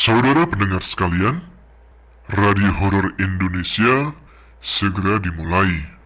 Saudara pendengar sekalian, Radio Horor Indonesia segera dimulai.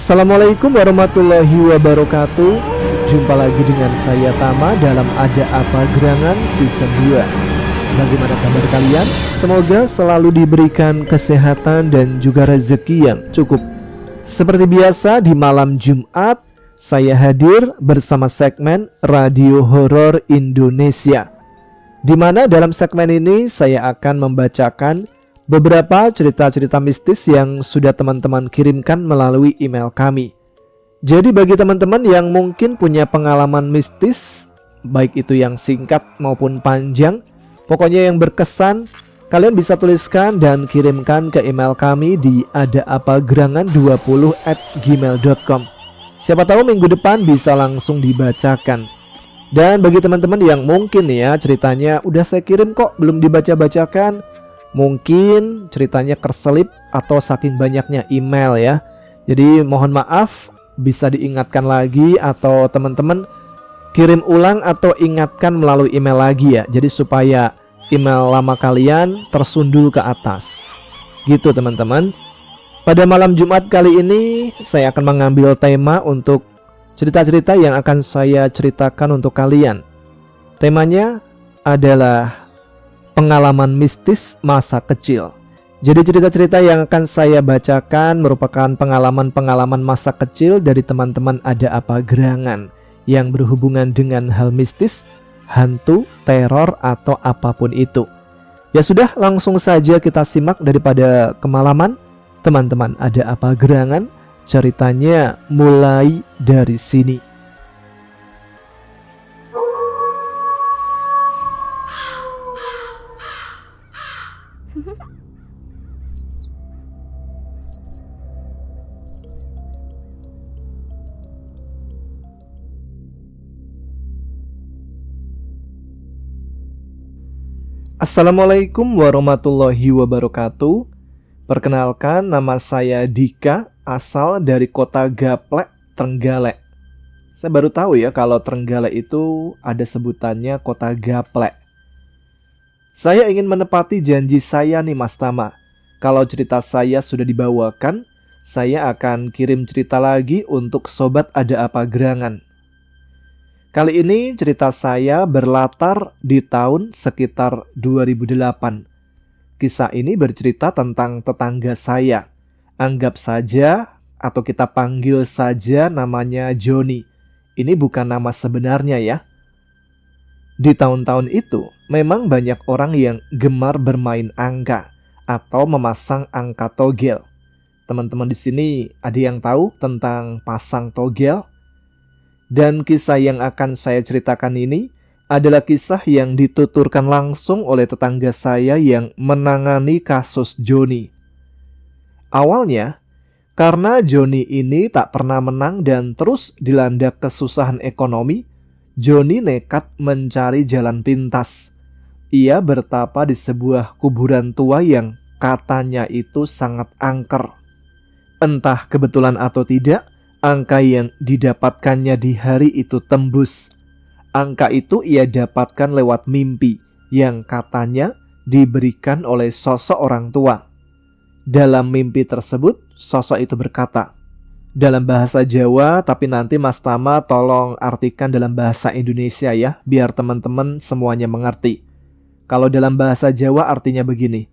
Assalamualaikum warahmatullahi wabarakatuh. Jumpa lagi dengan saya Tama dalam Ada Apa Gerangan Season 2. Bagaimana kabar kalian? Semoga selalu diberikan kesehatan dan juga rezeki yang cukup. Seperti biasa di malam Jumat, saya hadir bersama segmen Radio Horor Indonesia, di mana dalam segmen ini saya akan membacakan beberapa cerita-cerita mistis yang sudah teman-teman kirimkan melalui email kami. Jadi bagi teman-teman yang mungkin punya pengalaman mistis, baik itu yang singkat maupun panjang, pokoknya yang berkesan, kalian bisa tuliskan dan kirimkan ke email kami di adaapagerangan20@gmail.com. Siapa tahu minggu depan bisa langsung dibacakan. Dan bagi teman-teman yang mungkin ya ceritanya udah saya kirim kok belum dibaca-bacakan, mungkin ceritanya kerselip atau saking banyaknya email ya. Jadi mohon maaf, bisa diingatkan lagi atau teman-teman kirim ulang atau ingatkan melalui email lagi ya. Jadi supaya email lama kalian tersundul ke atas. Gitu teman-teman. Pada malam Jumat kali ini saya akan mengambil tema untuk cerita-cerita yang akan saya ceritakan untuk kalian. Temanya adalah pengalaman mistis masa kecil. Jadi cerita-cerita yang akan saya bacakan merupakan pengalaman-pengalaman masa kecil dari teman-teman Ada Apa Gerangan yang berhubungan dengan hal mistis, hantu, teror, atau apapun itu. Ya sudah, langsung saja kita simak daripada kemalaman teman-teman Ada Apa Gerangan. Ceritanya mulai dari sini. Assalamualaikum warahmatullahi wabarakatuh. Perkenalkan, nama saya Dika, asal dari kota Gaplek, Trenggalek. Saya baru tahu ya kalau Trenggalek itu ada sebutannya kota Gaplek. Saya ingin menepati janji saya nih Mas Tama. Kalau cerita saya sudah dibawakan, saya akan kirim cerita lagi untuk Sobat Ada Apa Gerangan. Kali ini cerita saya berlatar di tahun sekitar 2008. Kisah ini bercerita tentang tetangga saya. Anggap saja atau kita panggil saja namanya Joni. Ini bukan nama sebenarnya ya. Di tahun-tahun itu memang banyak orang yang gemar bermain angka atau memasang angka togel. Teman-teman di sini ada yang tahu tentang pasang togel? Dan kisah yang akan saya ceritakan ini adalah kisah yang dituturkan langsung oleh tetangga saya yang menangani kasus Joni. Awalnya, karena Joni ini tak pernah menang dan terus dilanda kesusahan ekonomi, Joni nekat mencari jalan pintas. Ia bertapa di sebuah kuburan tua yang katanya itu sangat angker. Entah kebetulan atau tidak, angka yang didapatkannya di hari itu tembus. Angka itu ia dapatkan lewat mimpi yang katanya diberikan oleh sosok orang tua. Dalam mimpi tersebut, sosok itu berkata dalam bahasa Jawa, tapi nanti Mas Tama tolong artikan dalam bahasa Indonesia ya, biar teman-teman semuanya mengerti. Kalau dalam bahasa Jawa artinya begini.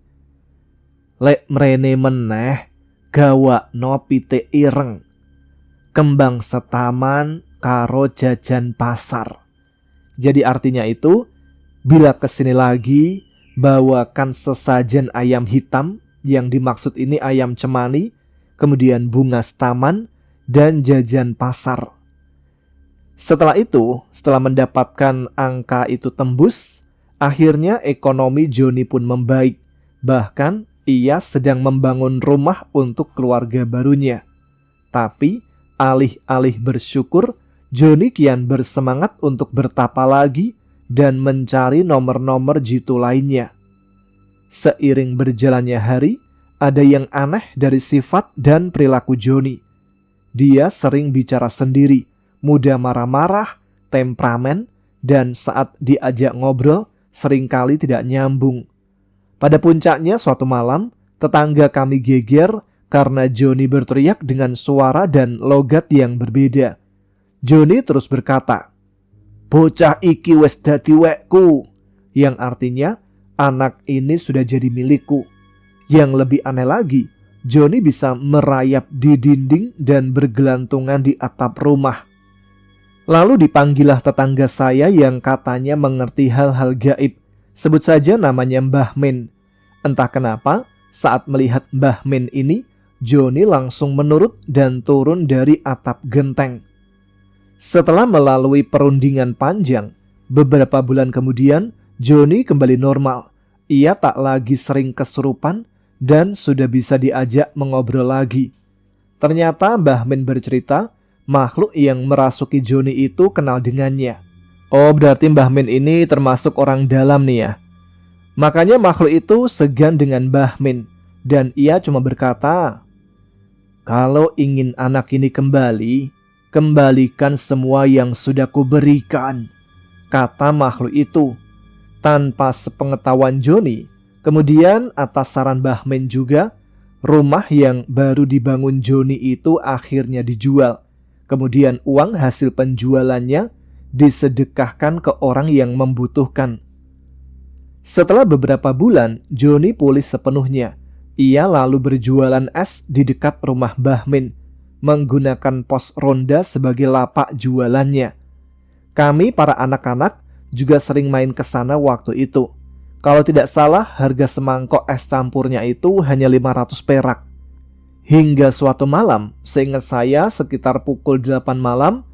Lek mrene meneh, gawakno pitik ireng. Kembang setaman karo jajan pasar. Jadi artinya itu, bila kesini lagi, bawakan sesajen ayam hitam, yang dimaksud ini ayam cemani, kemudian bunga setaman, dan jajan pasar. Setelah itu, setelah mendapatkan angka itu tembus, akhirnya ekonomi Joni pun membaik. Bahkan ia sedang membangun rumah untuk keluarga barunya. Tapi alih-alih bersyukur, Joni kian bersemangat untuk bertapa lagi dan mencari nomor-nomor jitu lainnya. Seiring berjalannya hari, ada yang aneh dari sifat dan perilaku Joni. Dia sering bicara sendiri, mudah marah-marah, temperamen, dan saat diajak ngobrol seringkali tidak nyambung. Pada puncaknya suatu malam, tetangga kami geger karena Joni berteriak dengan suara dan logat yang berbeda. Joni terus berkata, "Bocah iki wes dadi wekku," yang artinya anak ini sudah jadi milikku. Yang lebih aneh lagi, Joni bisa merayap di dinding dan bergelantungan di atap rumah. Lalu dipanggillah tetangga saya yang katanya mengerti hal-hal gaib. Sebut saja namanya Mbah Min. Entah kenapa, saat melihat Mbah Min ini, Joni langsung menurut dan turun dari atap genteng. Setelah melalui perundingan panjang, beberapa bulan kemudian, Joni kembali normal. Ia tak lagi sering kesurupan dan sudah bisa diajak mengobrol lagi. Ternyata Mbah Min bercerita, makhluk yang merasuki Joni itu kenal dengannya. Oh, berarti Mbah Min ini termasuk orang dalam nih ya. Makanya makhluk itu segan dengan Mbah Min, dan ia cuma berkata, "Kalau ingin anak ini kembali, kembalikan semua yang sudah kuberikan," kata makhluk itu. Tanpa sepengetahuan Joni, kemudian atas saran Mbah Min juga, rumah yang baru dibangun Joni itu akhirnya dijual. Kemudian uang hasil penjualannya disedekahkan ke orang yang membutuhkan. Setelah beberapa bulan, Joni pulih sepenuhnya. Ia lalu berjualan es di dekat rumah Mbah Min, menggunakan pos ronda sebagai lapak jualannya. Kami para anak-anak juga sering main ke sana waktu itu. Kalau tidak salah, harga semangkok es campurnya itu hanya 500 perak. Hingga suatu malam, seingat saya sekitar pukul 8 malam,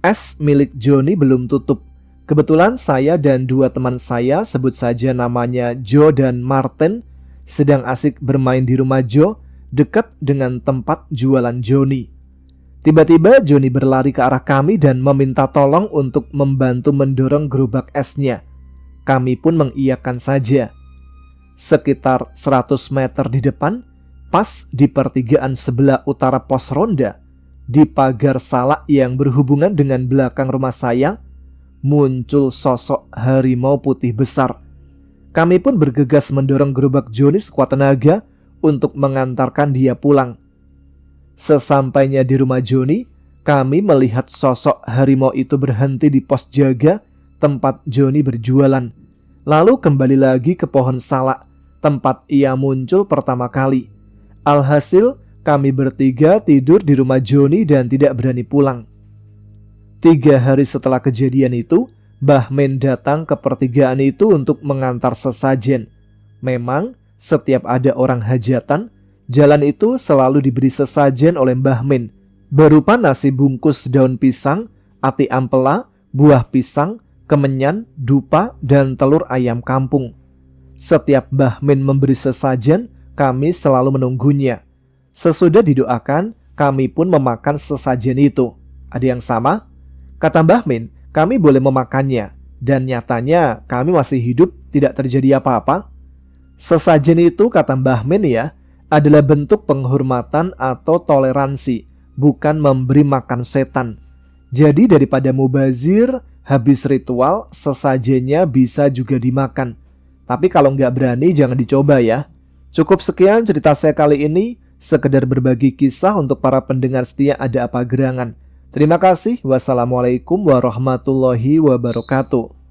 es milik Joni belum tutup. Kebetulan saya dan dua teman saya, sebut saja namanya Joe dan Martin, sedang asik bermain di rumah Joe, dekat dengan tempat jualan Joni. Tiba-tiba Joni berlari ke arah kami dan meminta tolong untuk membantu mendorong gerobak esnya. Kami pun mengiyakan saja. Sekitar 100 meter di depan, pas di pertigaan sebelah utara pos ronda, di pagar salak yang berhubungan dengan belakang rumah saya, muncul sosok harimau putih besar. Kami pun bergegas mendorong gerobak Joni sekuat tenaga untuk mengantarkan dia pulang. Sesampainya di rumah Joni, kami melihat sosok harimau itu berhenti di pos jaga tempat Joni berjualan, lalu kembali lagi ke pohon salak tempat ia muncul pertama kali. Alhasil, kami bertiga tidur di rumah Joni dan tidak berani pulang. 3 hari setelah kejadian itu, Mbah Min datang ke pertigaan itu untuk mengantar sesajen. Memang, setiap ada orang hajatan, jalan itu selalu diberi sesajen oleh Mbah Min, berupa nasi bungkus daun pisang, ati ampela, buah pisang, kemenyan, dupa, dan telur ayam kampung. Setiap Mbah Min memberi sesajen, kami selalu menunggunya. Sesudah didoakan, kami pun memakan sesajen itu. Ada yang sama? Kata Mbah Min, kami boleh memakannya, dan nyatanya kami masih hidup, tidak terjadi apa-apa. Sesajen itu, kata Mbah Min ya, adalah bentuk penghormatan atau toleransi, bukan memberi makan setan. Jadi daripada mubazir, habis ritual, sesajennya bisa juga dimakan. Tapi kalau nggak berani, jangan dicoba ya. Cukup sekian cerita saya kali ini, sekedar berbagi kisah untuk para pendengar setia Ada Apa Gerangan. Terima kasih. Wassalamualaikum warahmatullahi wabarakatuh.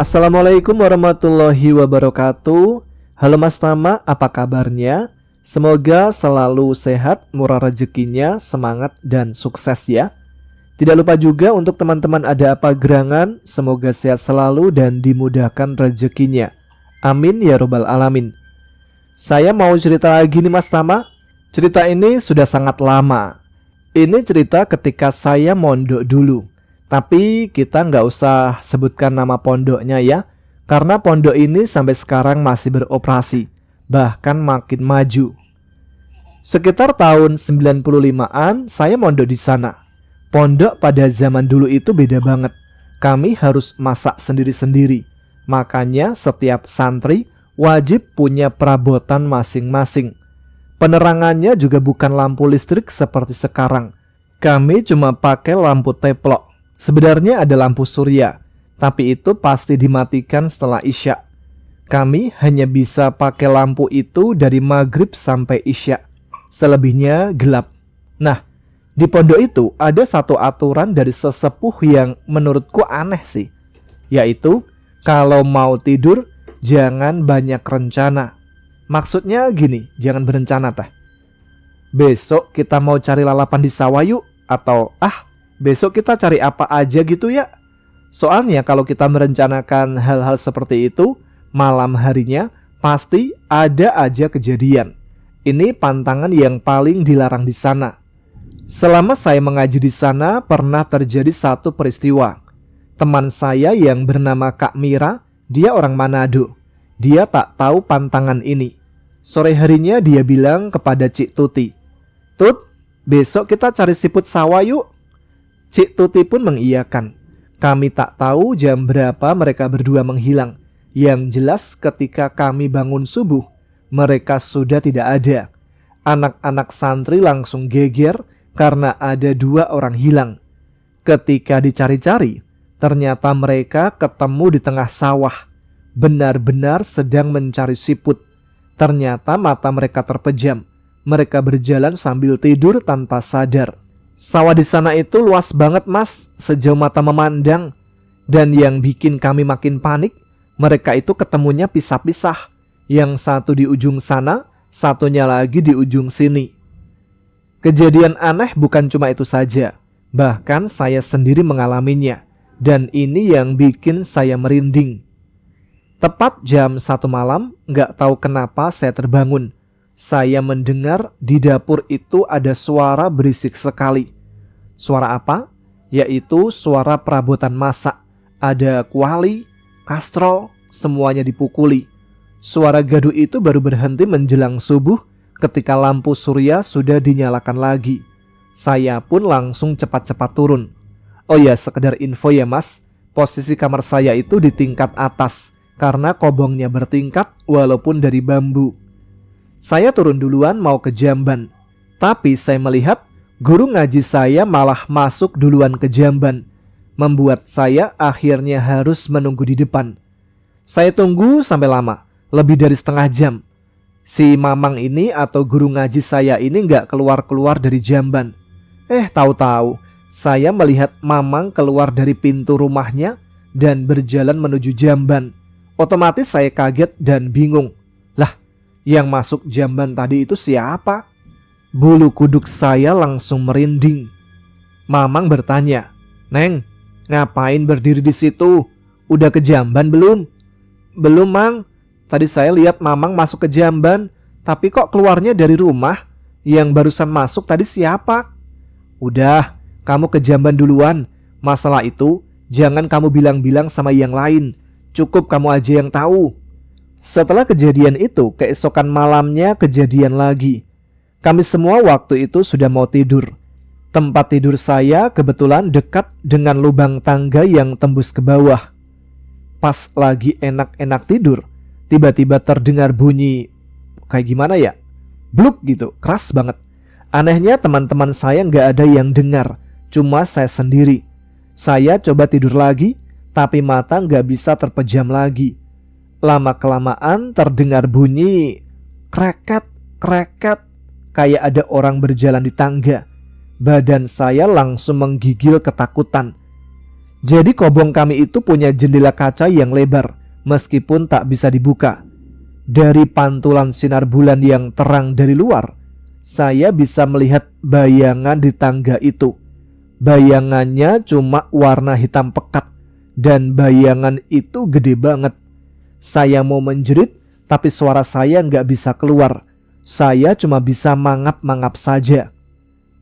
Assalamualaikum warahmatullahi wabarakatuh. Halo Mas Tama, apa kabarnya? Semoga selalu sehat, murah rezekinya, semangat dan sukses ya. Tidak lupa juga untuk teman-teman ada apa gerangan, semoga sehat selalu dan dimudahkan rezekinya. Amin ya robbal alamin. Saya mau cerita lagi nih Mas Tama. Cerita ini sudah sangat lama. Ini cerita ketika saya mondok dulu. Tapi kita nggak usah sebutkan nama pondoknya ya. Karena pondok ini sampai sekarang masih beroperasi. Bahkan makin maju. Sekitar tahun 95-an saya mondok di sana. Pondok pada zaman dulu itu beda banget. Kami harus masak sendiri-sendiri. Makanya setiap santri wajib punya perabotan masing-masing. Penerangannya juga bukan lampu listrik seperti sekarang. Kami cuma pakai lampu teplok. Sebenarnya ada lampu surya, tapi itu pasti dimatikan setelah Isya. Kami hanya bisa pakai lampu itu dari maghrib sampai Isya. Selebihnya gelap. Nah, di pondok itu ada satu aturan dari sesepuh yang menurutku aneh sih. Yaitu, kalau mau tidur, jangan banyak rencana. Maksudnya gini, jangan berencana teh. Besok kita mau cari lalapan di sawah yuk. Atau besok kita cari apa aja gitu ya. Soalnya kalau kita merencanakan hal-hal seperti itu, malam harinya pasti ada aja kejadian. Ini pantangan yang paling dilarang di sana. Selama saya mengaji di sana pernah terjadi satu peristiwa. Teman saya yang bernama Kak Mira, dia orang Manado. Dia tak tahu pantangan ini. Sore harinya dia bilang kepada Cik Tuti, "Tut, besok kita cari siput sawah yuk." Cik Tuti pun mengiyakan. Kami tak tahu jam berapa mereka berdua menghilang. Yang jelas ketika kami bangun subuh, mereka sudah tidak ada. Anak-anak santri langsung geger karena ada 2 orang hilang. Ketika dicari-cari, ternyata mereka ketemu di tengah sawah. Benar-benar sedang mencari siput. Ternyata mata mereka terpejam. Mereka berjalan sambil tidur tanpa sadar. Sawah di sana itu luas banget mas, sejauh mata memandang. Dan yang bikin kami makin panik, mereka itu ketemunya pisah-pisah. Yang satu di ujung sana, satunya lagi di ujung sini. Kejadian aneh bukan cuma itu saja. Bahkan saya sendiri mengalaminya. Dan ini yang bikin saya merinding. Tepat jam 1 malam, gak tahu kenapa saya terbangun. Saya mendengar di dapur itu ada suara berisik sekali. Suara apa? Yaitu suara perabotan masak. Ada kuali, kastrol, semuanya dipukuli. Suara gaduh itu baru berhenti menjelang subuh ketika lampu surya sudah dinyalakan lagi. Saya pun langsung cepat-cepat turun. Oh ya, sekedar info ya mas, posisi kamar saya itu di tingkat atas. Karena kobongnya bertingkat walaupun dari bambu. Saya turun duluan mau ke jamban. Tapi saya melihat guru ngaji saya malah masuk duluan ke jamban. Membuat saya akhirnya harus menunggu di depan. Saya tunggu sampai lama, lebih dari setengah jam. Si mamang ini atau guru ngaji saya ini gak keluar-keluar dari jamban. Tahu-tahu saya melihat mamang keluar dari pintu rumahnya dan berjalan menuju jamban. Otomatis saya kaget dan bingung. Lah, yang masuk jamban tadi itu siapa? Bulu kuduk saya langsung merinding. Mamang bertanya, "Neng, ngapain berdiri di situ? Udah ke jamban belum?" "Belum, Mang. Tadi saya lihat Mamang masuk ke jamban, tapi kok keluarnya dari rumah? Yang barusan masuk tadi siapa?" "Udah, kamu ke jamban duluan. Masalah itu jangan kamu bilang-bilang sama yang lain. Cukup kamu aja yang tahu." Setelah kejadian itu, keesokan malamnya kejadian lagi. Kami semua waktu itu sudah mau tidur. Tempat tidur saya kebetulan dekat dengan lubang tangga yang tembus ke bawah. Pas lagi enak-enak tidur, tiba-tiba terdengar bunyi kayak gimana ya? Bluk gitu, keras banget. Anehnya teman-teman saya nggak ada yang dengar, cuma saya sendiri. Saya coba tidur lagi, tapi mata nggak bisa terpejam lagi. Lama-kelamaan terdengar bunyi kreket, kayak ada orang berjalan di tangga. Badan saya langsung menggigil ketakutan. Jadi kobong kami itu punya jendela kaca yang lebar, meskipun tak bisa dibuka. Dari pantulan sinar bulan yang terang dari luar, saya bisa melihat bayangan di tangga itu. Bayangannya cuma warna hitam pekat, dan bayangan itu gede banget. Saya mau menjerit, tapi suara saya nggak bisa keluar. Saya cuma bisa mangap-mangap saja.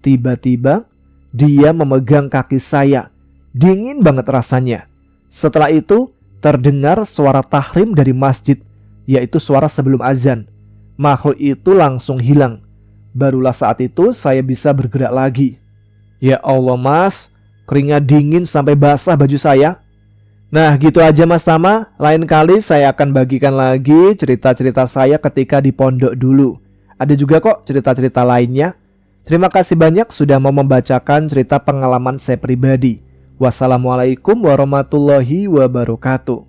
Tiba-tiba, dia memegang kaki saya. Dingin banget rasanya. Setelah itu, terdengar suara tahrim dari masjid, yaitu suara sebelum azan. Makhluk itu langsung hilang. Barulah saat itu saya bisa bergerak lagi. Ya Allah mas, keringat dingin sampai basah baju saya. Nah gitu aja Mas Tama. Lain kali saya akan bagikan lagi cerita-cerita saya ketika di pondok dulu. Ada juga kok cerita-cerita lainnya. Terima kasih banyak sudah mau membacakan cerita pengalaman saya pribadi. Wassalamualaikum warahmatullahi wabarakatuh.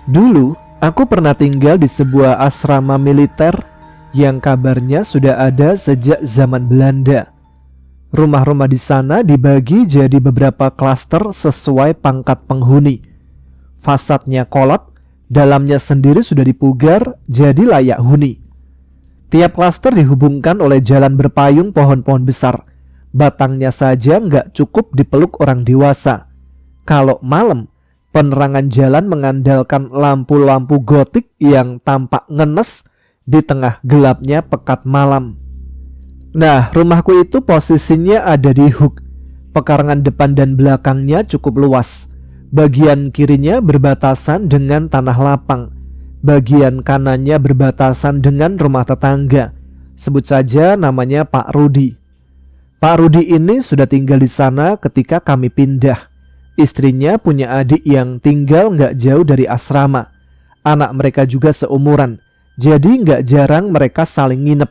Dulu, aku pernah tinggal di sebuah asrama militer yang kabarnya sudah ada sejak zaman Belanda. Rumah-rumah di sana dibagi jadi beberapa klaster sesuai pangkat penghuni. Fasadnya kolot, dalamnya sendiri sudah dipugar jadi layak huni. Tiap klaster dihubungkan oleh jalan berpayung pohon-pohon besar. Batangnya saja nggak cukup dipeluk orang dewasa. Kalau malam, penerangan jalan mengandalkan lampu-lampu gotik yang tampak ngenes di tengah gelapnya pekat malam. Nah, rumahku itu posisinya ada di hook. Pekarangan depan dan belakangnya cukup luas. Bagian kirinya berbatasan dengan tanah lapang. Bagian kanannya berbatasan dengan rumah tetangga. Sebut saja namanya Pak Rudi. Pak Rudi ini sudah tinggal di sana ketika kami pindah. Istrinya punya adik yang tinggal nggak jauh dari asrama. Anak mereka juga seumuran. Jadi nggak jarang mereka saling nginep.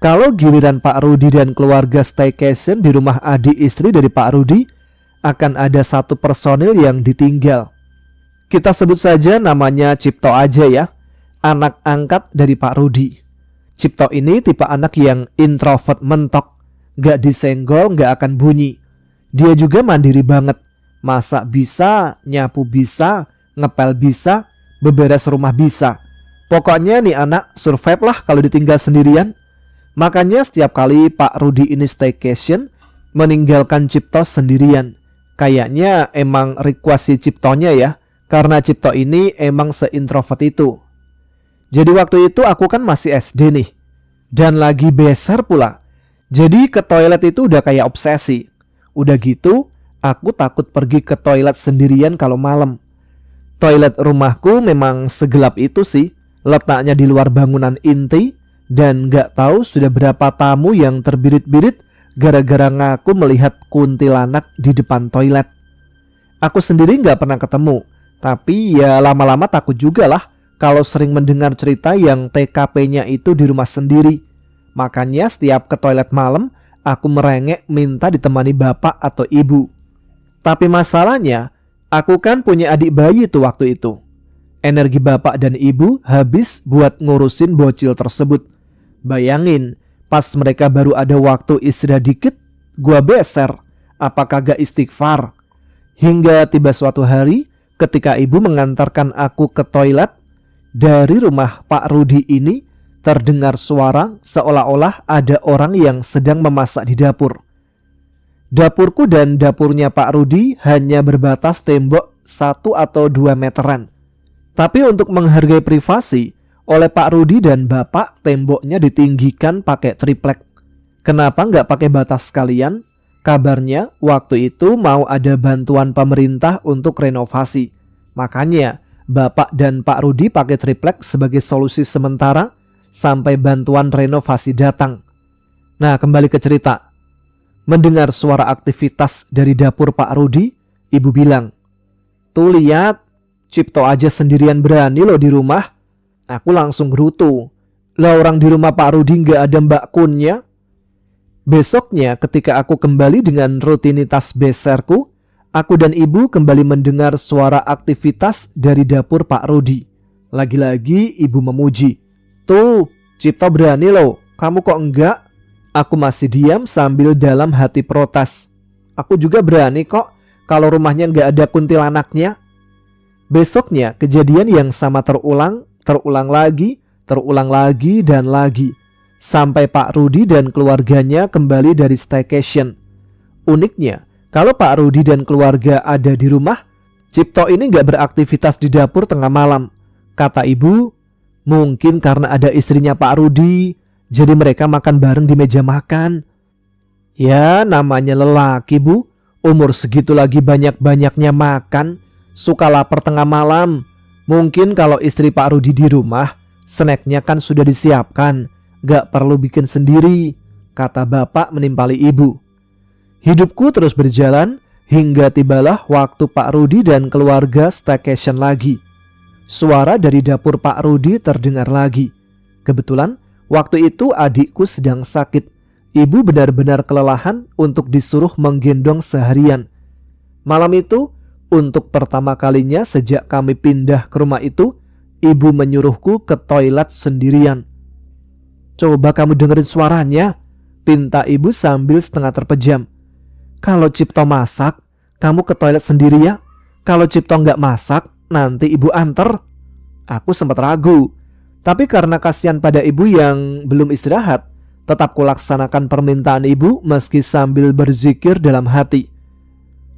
Kalau giliran Pak Rudi dan keluarga staycation di rumah adik istri dari Pak Rudi, akan ada satu personil yang ditinggal. Kita sebut saja namanya Cipto aja ya, anak angkat dari Pak Rudi. Cipto ini tipe anak yang introvert mentok, gak disenggol gak akan bunyi. Dia juga mandiri banget, masak bisa, nyapu bisa, ngepel bisa, beberes rumah bisa. Pokoknya nih anak survive lah kalau ditinggal sendirian. Makanya setiap kali Pak Rudi ini staycation, meninggalkan Cipto sendirian. Kayaknya emang request si Ciptonya ya, karena Cipto ini emang seintrovert itu. Jadi waktu itu aku kan masih SD nih, dan lagi besar pula. Jadi ke toilet itu udah kayak obsesi. Udah gitu, aku takut pergi ke toilet sendirian kalau malam. Toilet rumahku memang segelap itu sih, letaknya di luar bangunan inti. Dan gak tahu sudah berapa tamu yang terbirit-birit gara-gara ngaku melihat kuntilanak di depan toilet. Aku sendiri gak pernah ketemu, tapi ya lama-lama takut juga lah kalau sering mendengar cerita yang TKP-nya itu di rumah sendiri. Makanya setiap ke toilet malam, aku merengek minta ditemani bapak atau ibu. Tapi masalahnya, aku kan punya adik bayi tuh waktu itu. Energi bapak dan ibu habis buat ngurusin bocil tersebut. Bayangin, pas mereka baru ada waktu istirahat dikit, gua beser. Apakah gak istighfar? Hingga tiba suatu hari, ketika ibu mengantarkan aku ke toilet, dari rumah Pak Rudi ini terdengar suara seolah-olah ada orang yang sedang memasak di dapur. Dapurku dan dapurnya Pak Rudi hanya berbatas tembok 1 atau 2 meteran. Tapi untuk menghargai privasi, oleh Pak Rudi dan Bapak temboknya ditinggikan pakai triplek. Kenapa nggak pakai batas sekalian? Kabarnya waktu itu mau ada bantuan pemerintah untuk renovasi. Makanya Bapak dan Pak Rudi pakai triplek sebagai solusi sementara sampai bantuan renovasi datang. Nah kembali ke cerita. Mendengar suara aktivitas dari dapur Pak Rudi, ibu bilang, "Tuh lihat, Cipto aja sendirian berani loh di rumah." Aku langsung gerutu. Lah orang di rumah Pak Rudi nggak ada Mbak Kunnya? Besoknya ketika aku kembali dengan rutinitas beserku, aku dan ibu kembali mendengar suara aktivitas dari dapur Pak Rudi. Lagi-lagi ibu memuji. "Tuh, Cipto berani loh, kamu kok enggak?" Aku masih diam sambil dalam hati protes. "Aku juga berani kok kalau rumahnya enggak ada kuntilanaknya." Besoknya kejadian yang sama terulang lagi dan lagi. Sampai Pak Rudi dan keluarganya kembali dari staycation. Uniknya, kalau Pak Rudi dan keluarga ada di rumah, Cipto ini nggak beraktivitas di dapur tengah malam. Kata ibu, mungkin karena ada istrinya Pak Rudi, jadi mereka makan bareng di meja makan. Ya, namanya lelaki, Bu. Umur segitu lagi banyak-banyaknya makan, suka lapar tengah malam. Mungkin kalau istri Pak Rudi di rumah, snacknya kan sudah disiapkan. Gak perlu bikin sendiri, kata bapak menimpali ibu. Hidupku terus berjalan hingga tibalah waktu Pak Rudi dan keluarga staycation lagi. Suara dari dapur Pak Rudi terdengar lagi. Kebetulan waktu itu adikku sedang sakit. Ibu benar-benar kelelahan untuk disuruh menggendong seharian. Malam itu, untuk pertama kalinya sejak kami pindah ke rumah itu, ibu menyuruhku ke toilet sendirian. "Coba kamu dengerin suaranya," pinta ibu sambil setengah terpejam. "Kalau Cipto masak, kamu ke toilet sendiri ya. Kalau Cipto nggak masak, nanti ibu anter." Aku sempat ragu, tapi karena kasihan pada ibu yang belum istirahat, tetap kulaksanakan permintaan ibu meski sambil berzikir dalam hati.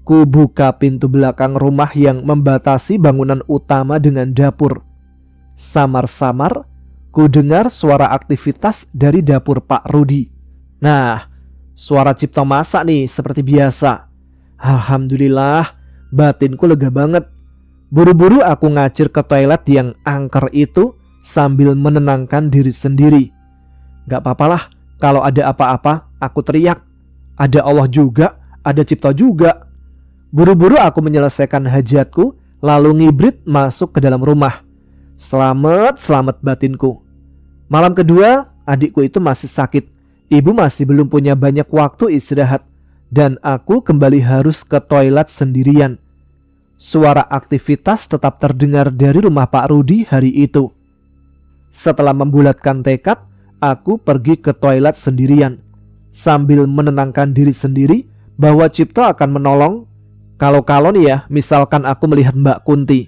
Ku buka pintu belakang rumah yang membatasi bangunan utama dengan dapur. Samar-samar, ku dengar suara aktivitas dari dapur Pak Rudi. Nah, suara Cipto masak nih seperti biasa. Alhamdulillah, batinku lega banget. Buru-buru aku ngacir ke toilet yang angker itu sambil menenangkan diri sendiri. Gak papalah kalau ada apa-apa aku teriak. Ada Allah juga, ada Cipto juga. Buru-buru aku menyelesaikan hajatku lalu ngibrit masuk ke dalam rumah. Selamat batinku. Malam kedua, adikku itu masih sakit. Ibu masih belum punya banyak waktu istirahat. Dan aku kembali harus ke toilet sendirian. Suara aktivitas tetap terdengar dari rumah Pak Rudi hari itu. Setelah membulatkan tekad, aku pergi ke toilet sendirian. Sambil menenangkan diri sendiri bahwa Cipto akan menolong. Kalau nih ya, misalkan aku melihat Mbak Kunti.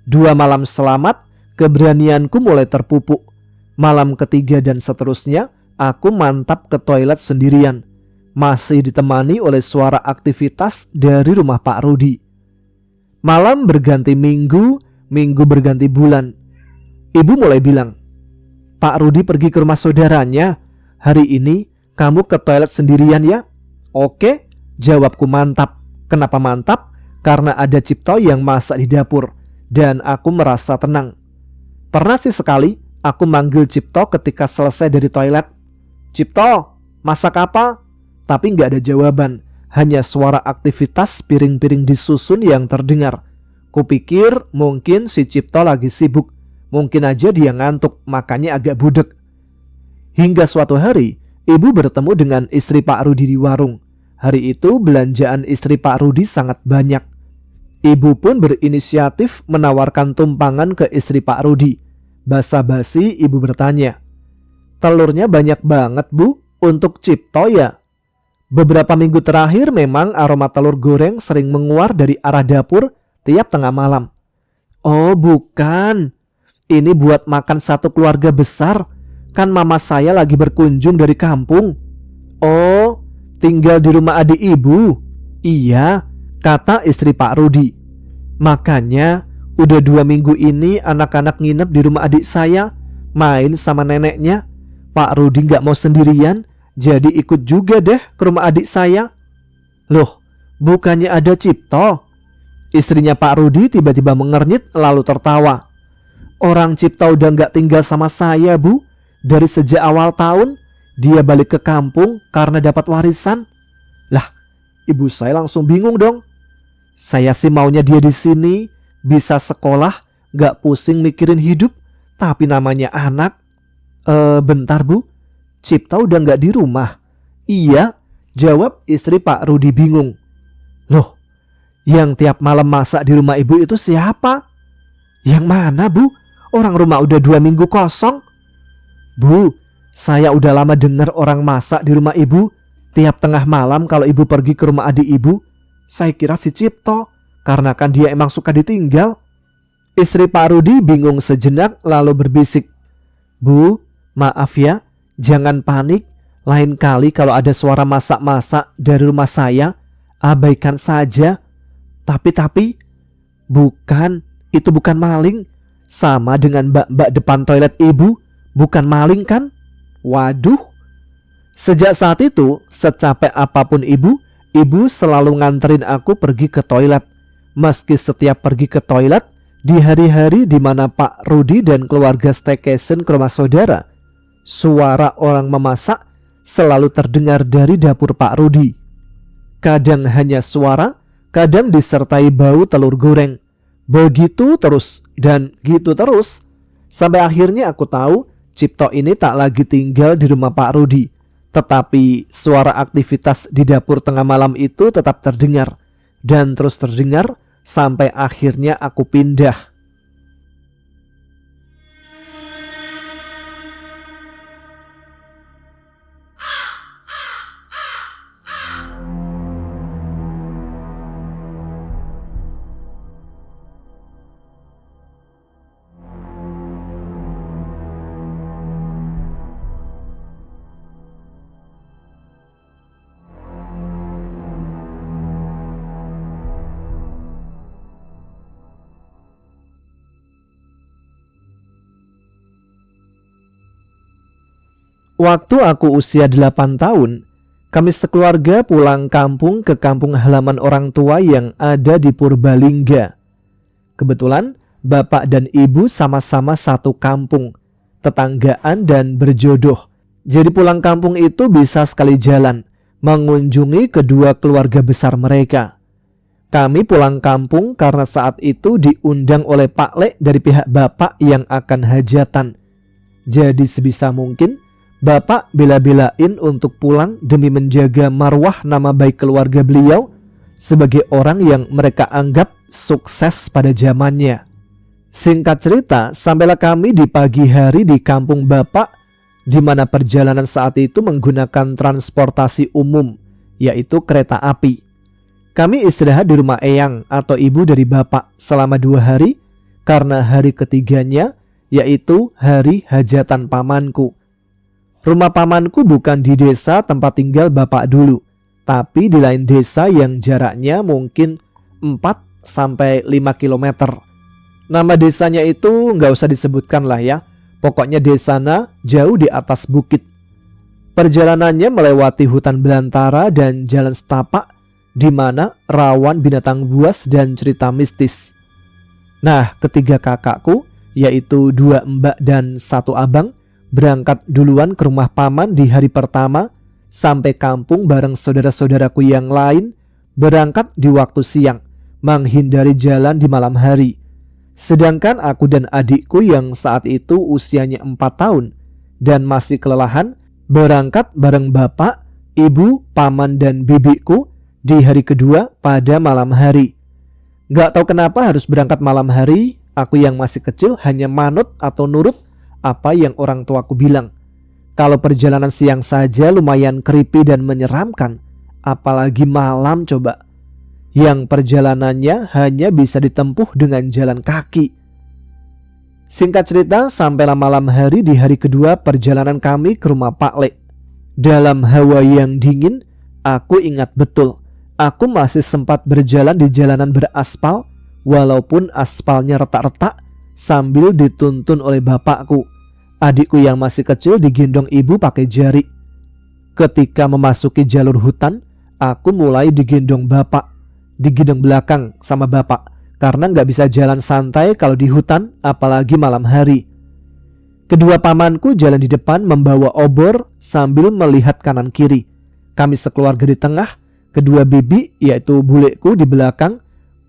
2 malam selamat, keberanianku mulai terpupuk. Malam ketiga dan seterusnya, aku mantap ke toilet sendirian. Masih ditemani oleh suara aktivitas dari rumah Pak Rudi. Malam berganti minggu, minggu berganti bulan. Ibu mulai bilang, "Pak Rudi pergi ke rumah saudaranya. Hari ini kamu ke toilet sendirian ya?" "Oke," jawabku mantap. Kenapa mantap? Karena ada Cipto yang masak di dapur. Dan aku merasa tenang. Pernah sih sekali aku manggil Cipto ketika selesai dari toilet. "Cipto, masak apa?" Tapi gak ada jawaban. Hanya suara aktivitas piring-piring disusun yang terdengar. Kupikir mungkin si Cipto lagi sibuk. Mungkin aja dia ngantuk, makanya agak budek. Hingga suatu hari, ibu bertemu dengan istri Pak Rudi di warung. Hari itu belanjaan istri Pak Rudi sangat banyak. Ibu pun berinisiatif menawarkan tumpangan ke istri Pak Rudi. Basa-basi ibu bertanya, "Telurnya banyak banget, Bu, untuk Cipto ya?" Beberapa minggu terakhir memang aroma telur goreng sering menguar dari arah dapur tiap tengah malam. "Oh bukan, ini buat makan satu keluarga besar. Kan mama saya lagi berkunjung dari kampung." "Oh, tinggal di rumah adik ibu?" "Iya," kata istri Pak Rudi. "Makanya udah 2 minggu ini anak-anak nginep di rumah adik saya, main sama neneknya. Pak Rudi gak mau sendirian, jadi ikut juga deh ke rumah adik saya." "Loh, bukannya ada Cipto?" Istrinya Pak Rudi tiba-tiba mengernyit lalu tertawa. "Orang Cipto udah gak tinggal sama saya, Bu. Dari sejak awal tahun, dia balik ke kampung karena dapat warisan." Lah, ibu saya langsung bingung dong. Saya sih maunya dia di sini, bisa sekolah, gak pusing mikirin hidup. Tapi namanya anak. Bentar Bu, Cipta udah gak di rumah?" Iya, jawab istri Pak Rudi bingung. Loh, yang tiap malam masak di rumah ibu itu siapa? Yang mana, Bu? Orang rumah udah 2 minggu kosong. Bu, saya udah lama dengar orang masak di rumah ibu. Tiap tengah malam kalau ibu pergi ke rumah adik ibu, saya kira si Cipto, karena kan dia emang suka ditinggal. Istri Pak Rudi bingung sejenak lalu berbisik. Bu, maaf ya, jangan panik. Lain kali kalau ada suara masak-masak dari rumah saya, abaikan saja. Tapi, bukan, itu bukan maling. Sama dengan mbak-mbak depan toilet ibu, bukan maling kan? Waduh. Sejak saat itu, secapek apapun ibu selalu nganterin aku pergi ke toilet. Meski setiap pergi ke toilet, di hari-hari di mana Pak Rudi dan keluarga staycation ke rumah saudara, suara orang memasak selalu terdengar dari dapur Pak Rudi. Kadang hanya suara, kadang disertai bau telur goreng. Begitu terus dan gitu terus. Sampai akhirnya aku tahu Cipto ini tak lagi tinggal di rumah Pak Rudi. Tetapi suara aktivitas di dapur tengah malam itu tetap terdengar. Dan terus terdengar sampai akhirnya aku pindah. Waktu aku usia 8 tahun, kami sekeluarga pulang kampung ke kampung halaman orang tua yang ada di Purbalingga. Kebetulan bapak dan ibu sama-sama satu kampung, tetanggaan dan berjodoh. Jadi pulang kampung itu bisa sekali jalan, mengunjungi kedua keluarga besar mereka. Kami pulang kampung karena saat itu diundang oleh Pak Le dari pihak bapak yang akan hajatan. Jadi sebisa mungkin bapak bela-belain untuk pulang demi menjaga marwah nama baik keluarga beliau sebagai orang yang mereka anggap sukses pada zamannya. Singkat cerita, sampailah kami di pagi hari di kampung bapak, di mana perjalanan saat itu menggunakan transportasi umum, yaitu kereta api. Kami istirahat di rumah eyang atau ibu dari bapak selama 2 hari, karena hari ketiganya yaitu hari hajatan pamanku. Rumah pamanku bukan di desa tempat tinggal bapak dulu, tapi di lain desa yang jaraknya mungkin 4-5 kilometer. Nama desanya itu nggak usah disebutkan lah ya, pokoknya desana jauh di atas bukit. Perjalanannya melewati hutan belantara dan jalan setapak, di mana rawan binatang buas dan cerita mistis. Nah, ketiga kakakku, yaitu 2 mbak dan 1 abang, berangkat duluan ke rumah paman di hari pertama, sampai kampung bareng saudara-saudaraku yang lain berangkat di waktu siang, menghindari jalan di malam hari. Sedangkan aku dan adikku yang saat itu usianya 4 tahun dan masih kelelahan, berangkat bareng bapak, ibu, paman dan bibiku di hari kedua pada malam hari. Gak tahu kenapa harus berangkat malam hari, aku yang masih kecil hanya manut atau nurut apa yang orang tuaku bilang. Kalau perjalanan siang saja lumayan creepy dan menyeramkan, apalagi malam coba, yang perjalanannya hanya bisa ditempuh dengan jalan kaki. Singkat cerita, sampailah malam hari di hari kedua perjalanan kami ke rumah Pak Le. Dalam hawa yang dingin, aku ingat betul, aku masih sempat berjalan di jalanan beraspal, walaupun aspalnya retak-retak, sambil dituntun oleh bapakku. Adikku yang masih kecil digendong ibu pakai jari. Ketika memasuki jalur hutan, aku mulai digendong bapak, digendong belakang sama bapak, karena nggak bisa jalan santai kalau di hutan, apalagi malam hari. Kedua pamanku jalan di depan membawa obor sambil melihat kanan kiri. Kami sekeluarga di tengah, kedua bibi yaitu bulekku di belakang,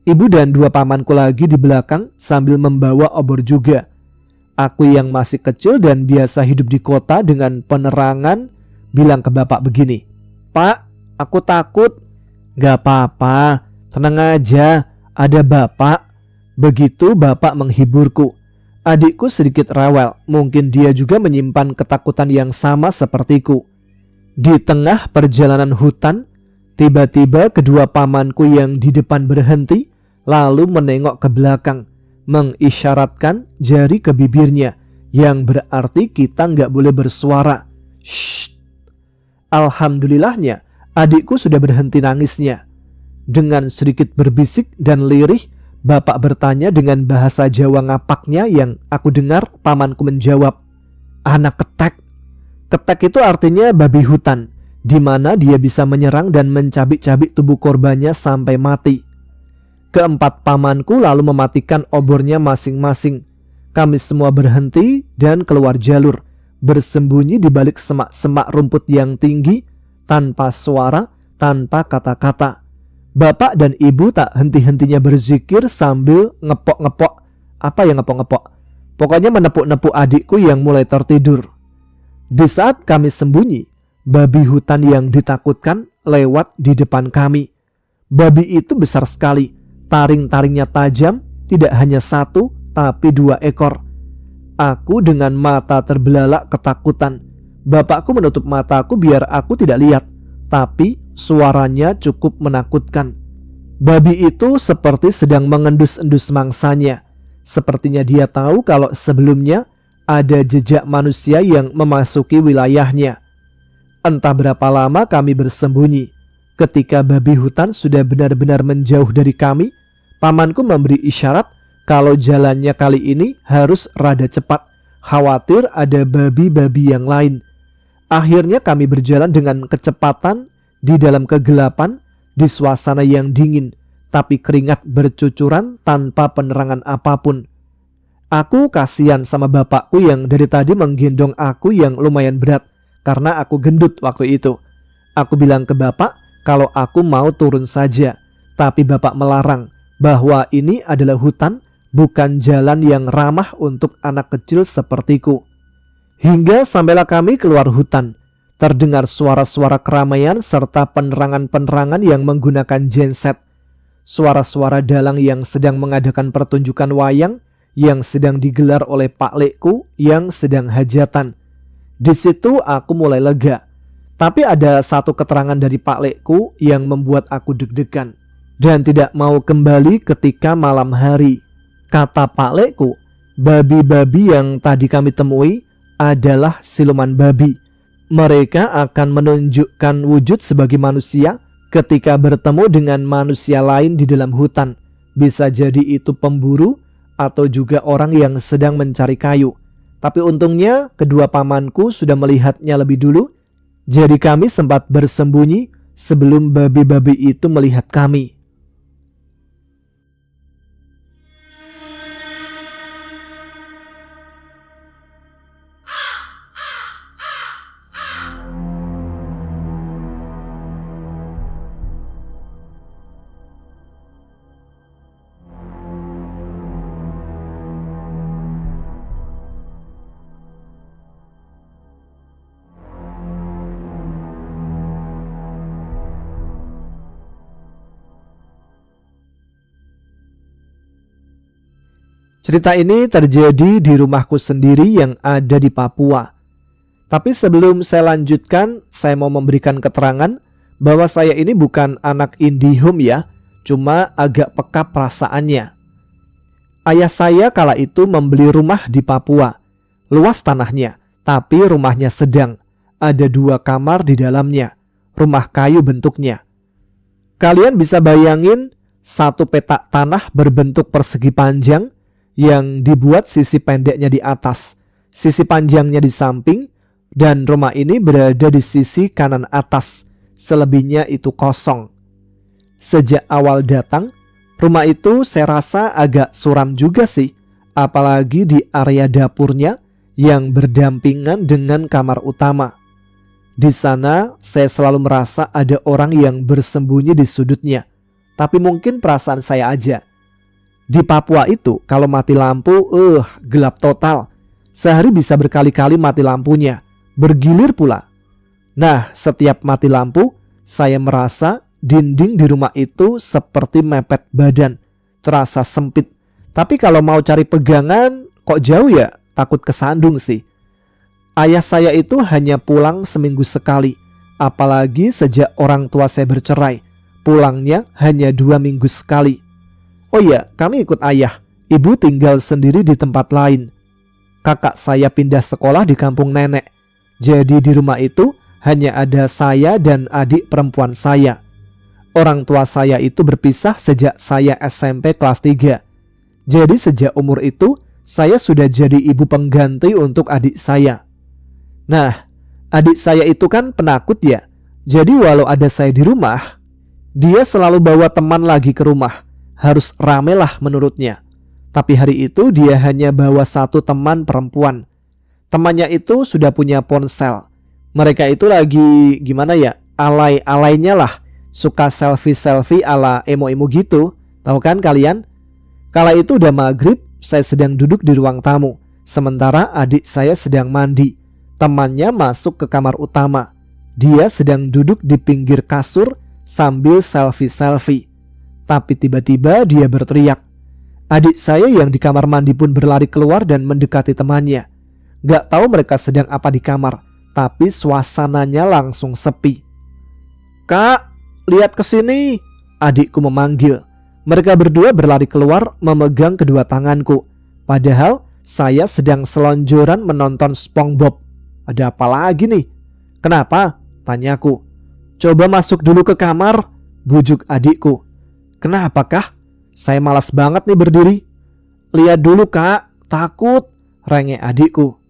ibu dan 2 pamanku lagi di belakang sambil membawa obor juga. Aku yang masih kecil dan biasa hidup di kota dengan penerangan bilang ke bapak begini, Pak, aku takut. Gak apa-apa, tenang aja, ada bapak. Begitu bapak menghiburku. Adikku sedikit rewel, mungkin dia juga menyimpan ketakutan yang sama sepertiku. Di tengah perjalanan hutan, tiba-tiba kedua pamanku yang di depan berhenti, lalu menengok ke belakang, mengisyaratkan jari ke bibirnya, yang berarti kita nggak boleh bersuara. Shh. Alhamdulillahnya, adikku sudah berhenti nangisnya. Dengan sedikit berbisik dan lirih, bapak bertanya dengan bahasa Jawa ngapaknya yang aku dengar pamanku menjawab, "Anak ketek." Ketek itu artinya babi hutan, di mana dia bisa menyerang dan mencabik-cabik tubuh korbannya sampai mati. Keempat pamanku lalu mematikan obornya masing-masing. Kami semua berhenti dan keluar jalur, bersembunyi di balik semak-semak rumput yang tinggi, tanpa suara, tanpa kata-kata. Bapak dan ibu tak henti-hentinya berzikir sambil ngepok-ngepok. Apa yang ngepok-ngepok? Pokoknya menepuk-nepuk adikku yang mulai tertidur. Di saat kami sembunyi, babi hutan yang ditakutkan lewat di depan kami. Babi itu besar sekali, taring-taringnya tajam, tidak hanya satu, tapi 2 ekor. Aku dengan mata terbelalak ketakutan. Bapakku menutup mataku biar aku tidak lihat, tapi suaranya cukup menakutkan. Babi itu seperti sedang mengendus-endus mangsanya. Sepertinya dia tahu kalau sebelumnya ada jejak manusia yang memasuki wilayahnya. Entah berapa lama kami bersembunyi. Ketika babi hutan sudah benar-benar menjauh dari kami, pamanku memberi isyarat kalau jalannya kali ini harus rada cepat, khawatir ada babi-babi yang lain. Akhirnya kami berjalan dengan kecepatan di dalam kegelapan, di suasana yang dingin, tapi keringat bercucuran tanpa penerangan apapun. Aku kasihan sama bapakku yang dari tadi menggendong aku yang lumayan berat, karena aku gendut waktu itu. Aku bilang ke bapak kalau aku mau turun saja, tapi bapak melarang bahwa ini adalah hutan, bukan jalan yang ramah untuk anak kecil sepertiku. Hingga sampailah kami keluar hutan. Terdengar suara-suara keramaian serta penerangan-penerangan yang menggunakan genset. Suara-suara dalang yang sedang mengadakan pertunjukan wayang yang sedang digelar oleh Pak Lekku yang sedang hajatan. Di situ aku mulai lega. Tapi ada satu keterangan dari Pak Lekku yang membuat aku deg-degan dan tidak mau kembali ketika malam hari. Kata Pak Lekku, babi-babi yang tadi kami temui adalah siluman babi. Mereka akan menunjukkan wujud sebagai manusia ketika bertemu dengan manusia lain di dalam hutan. Bisa jadi itu pemburu atau juga orang yang sedang mencari kayu. Tapi untungnya kedua pamanku sudah melihatnya lebih dulu. Jadi kami sempat bersembunyi sebelum babi-babi itu melihat kami. Cerita ini terjadi di rumahku sendiri yang ada di Papua. Tapi sebelum saya lanjutkan, saya mau memberikan keterangan bahwa saya ini bukan anak IndiHome ya, cuma agak peka perasaannya. Ayah saya kala itu membeli rumah di Papua. Luas tanahnya, tapi rumahnya sedang. Ada 2 kamar di dalamnya. Rumah kayu bentuknya. Kalian bisa bayangin satu petak tanah berbentuk persegi panjang yang dibuat sisi pendeknya di atas, sisi panjangnya di samping, dan rumah ini berada di sisi kanan atas. Selebihnya itu kosong. Sejak awal datang, rumah itu saya rasa agak suram juga sih, apalagi di area dapurnya yang berdampingan dengan kamar utama. Di sana saya selalu merasa ada orang yang bersembunyi di sudutnya, tapi mungkin perasaan saya aja. Di Papua itu kalau mati lampu, gelap total. Sehari bisa berkali-kali mati lampunya, bergilir pula. Nah, setiap mati lampu, Saya merasa dinding di rumah itu seperti mepet badan, terasa sempit. Tapi kalau mau cari pegangan, kok jauh ya? Takut kesandung sih. Ayah saya itu hanya pulang seminggu sekali, apalagi sejak orang tua saya bercerai. Pulangnya hanya 2 minggu sekali. Oh iya, kami ikut ayah. Ibu tinggal sendiri di tempat lain. Kakak saya pindah sekolah di kampung nenek. Jadi di rumah itu hanya ada saya dan adik perempuan saya. Orang tua saya itu berpisah sejak saya SMP kelas 3. Jadi sejak umur itu, saya sudah jadi ibu pengganti untuk adik saya. Nah, adik saya itu kan penakut ya. Jadi walau ada saya di rumah, dia selalu bawa teman lagi ke rumah. Harus rame lah menurutnya. Tapi hari itu dia hanya bawa 1 teman perempuan. Temannya itu sudah punya ponsel. Mereka itu lagi gimana ya, alay-alaynya lah. Suka selfie-selfie ala emo-emo gitu. Tahu kan kalian? Kala itu udah maghrib, saya sedang duduk di ruang tamu. Sementara adik saya sedang mandi. Temannya masuk ke kamar utama. Dia sedang duduk di pinggir kasur sambil selfie-selfie. Tapi tiba-tiba dia berteriak. Adik saya yang di kamar mandi pun berlari keluar dan mendekati temannya. Gak tahu mereka sedang apa di kamar, tapi suasananya langsung sepi. "Kak, lihat ke sini," adikku memanggil. Mereka berdua berlari keluar memegang kedua tanganku. Padahal saya sedang selonjoran menonton SpongeBob. "Ada apa lagi nih?" "Kenapa?" tanyaku. "Coba masuk dulu ke kamar," bujuk adikku. "Kenapa kah? Saya malas banget nih berdiri." "Lihat dulu kak, takut," rengek adikku.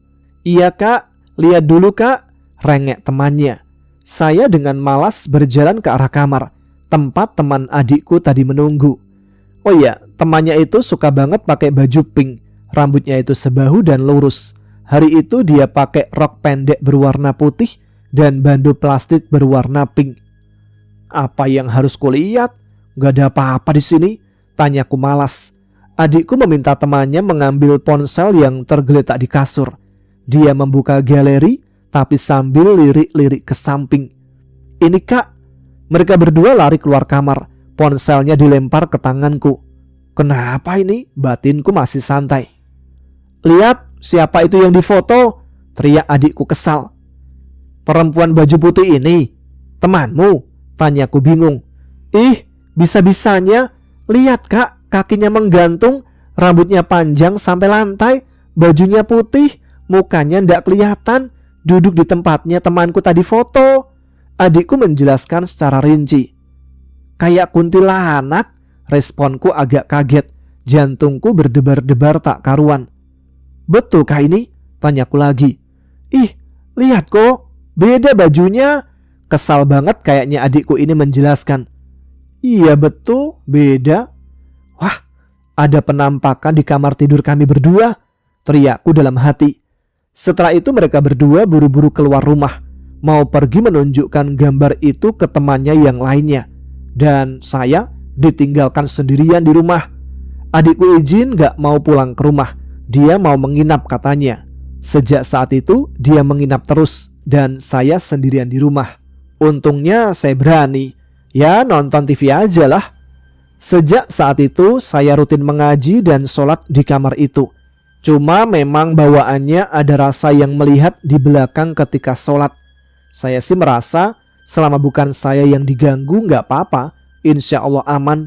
"Iya kak, lihat dulu kak," rengek temannya. Saya dengan malas berjalan ke arah kamar, tempat teman adikku tadi menunggu. Oh iya, temannya itu suka banget pakai baju pink. Rambutnya itu sebahu dan lurus. Hari itu dia pakai rok pendek berwarna putih dan bandu plastik berwarna pink. Apa yang harus kulihat? Gak ada apa-apa di sini, tanyaku malas. Adikku meminta temannya mengambil ponsel yang tergeletak di kasur. Dia membuka galeri tapi sambil lirik-lirik ke samping. "Ini kak." Mereka berdua lari keluar kamar. Ponselnya dilempar ke tanganku. "Kenapa ini?" Batinku masih santai. "Lihat, siapa itu yang difoto?" teriak adikku kesal. "Perempuan baju putih ini temanmu?" tanyaku bingung. "Ih, bisa-bisanya. Lihat kak, kakinya menggantung, rambutnya panjang sampai lantai, bajunya putih, mukanya ndak kelihatan, duduk di tempatnya temanku tadi foto." Adikku menjelaskan secara rinci. "Kayak kuntilanak," responku agak kaget. Jantungku berdebar-debar tak karuan. "Betul kah ini?" tanyaku lagi. "Ih, lihat kok, beda bajunya." Kesal banget kayaknya adikku ini menjelaskan. "Iya betul, beda." "Wah, ada penampakan di kamar tidur kami berdua," teriakku dalam hati. Setelah itu mereka berdua buru-buru keluar rumah, mau pergi menunjukkan gambar itu ke temannya yang lainnya. Dan saya ditinggalkan sendirian di rumah. Adikku izin gak mau pulang ke rumah. Dia mau menginap katanya. Sejak saat itu dia menginap terus dan saya sendirian di rumah. Untungnya saya berani. Ya nonton TV aja lah. Sejak saat itu saya rutin mengaji dan sholat di kamar itu. Cuma memang bawaannya ada rasa yang melihat di belakang ketika sholat. Saya sih merasa selama bukan saya yang diganggu gak apa-apa. Insya Allah aman.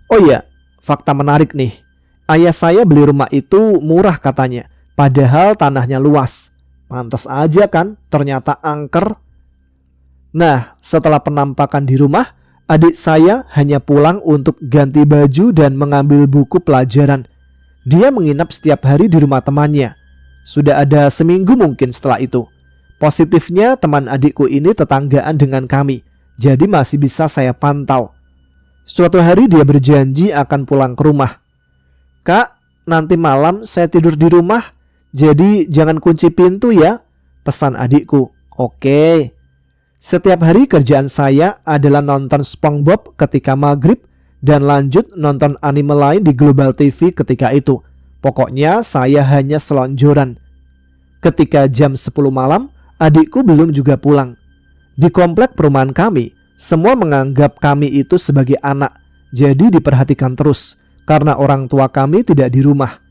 Oh iya, fakta menarik nih. Ayah saya beli rumah itu murah katanya. Padahal tanahnya luas. Pantas aja kan, ternyata angker. Nah, setelah penampakan di rumah, adik saya hanya pulang untuk ganti baju dan mengambil buku pelajaran. Dia menginap setiap hari di rumah temannya. Sudah ada seminggu mungkin setelah itu. Positifnya teman adikku ini tetanggaan dengan kami, jadi masih bisa saya pantau. Suatu hari dia berjanji akan pulang ke rumah. "Kak, nanti malam saya tidur di rumah, jadi jangan kunci pintu ya," pesan adikku. "Oke." Setiap hari kerjaan saya adalah nonton SpongeBob ketika maghrib dan lanjut nonton anime lain di Global TV ketika itu. Pokoknya saya hanya selonjoran. Ketika jam 10 malam, adikku belum juga pulang. Di komplek perumahan kami, Semua menganggap kami itu sebagai anak, jadi diperhatikan terus karena orang tua kami tidak di rumah.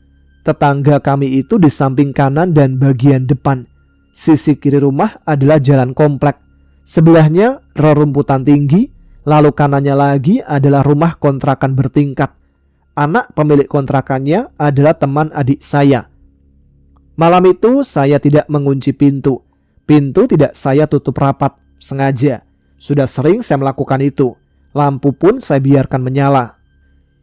Tetangga kami itu di samping kanan dan bagian depan. Sisi kiri rumah adalah jalan komplek. Sebelahnya rerumputan tinggi, lalu kanannya lagi adalah rumah kontrakan bertingkat. Anak pemilik kontrakannya adalah teman adik saya. Malam itu saya tidak mengunci pintu. Pintu tidak saya tutup rapat, sengaja. Sudah sering saya melakukan itu. Lampu pun saya biarkan menyala.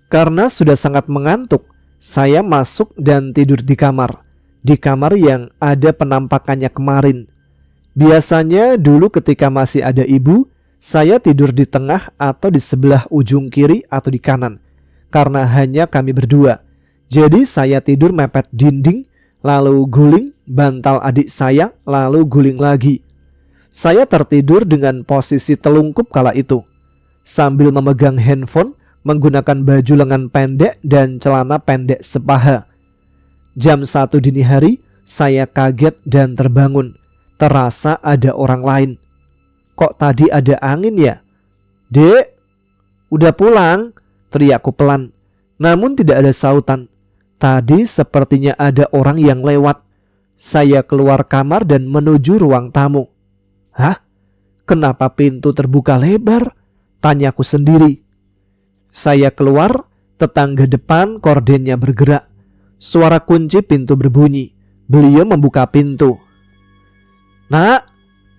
Karena sudah sangat mengantuk, saya masuk dan tidur di kamar. Di kamar yang ada penampakannya kemarin. Biasanya dulu ketika masih ada ibu, saya tidur di tengah atau di sebelah ujung kiri atau di kanan. Karena hanya kami berdua. Jadi saya tidur mepet dinding, lalu guling, bantal adik saya, lalu guling lagi. Saya tertidur dengan posisi telungkup kala itu. Sambil memegang handphone, menggunakan baju lengan pendek dan celana pendek sepaha. Jam 1 dini hari, saya kaget dan terbangun. Terasa ada orang lain. Kok tadi ada angin ya? Dek, udah pulang? Teriakku pelan. Namun tidak ada sautan. Tadi sepertinya ada orang yang lewat. Saya keluar kamar dan menuju ruang tamu. Hah? Kenapa pintu terbuka lebar? Tanyaku sendiri. Saya keluar, tetangga depan kordennya bergerak. Suara kunci pintu berbunyi. Beliau membuka pintu. Nak,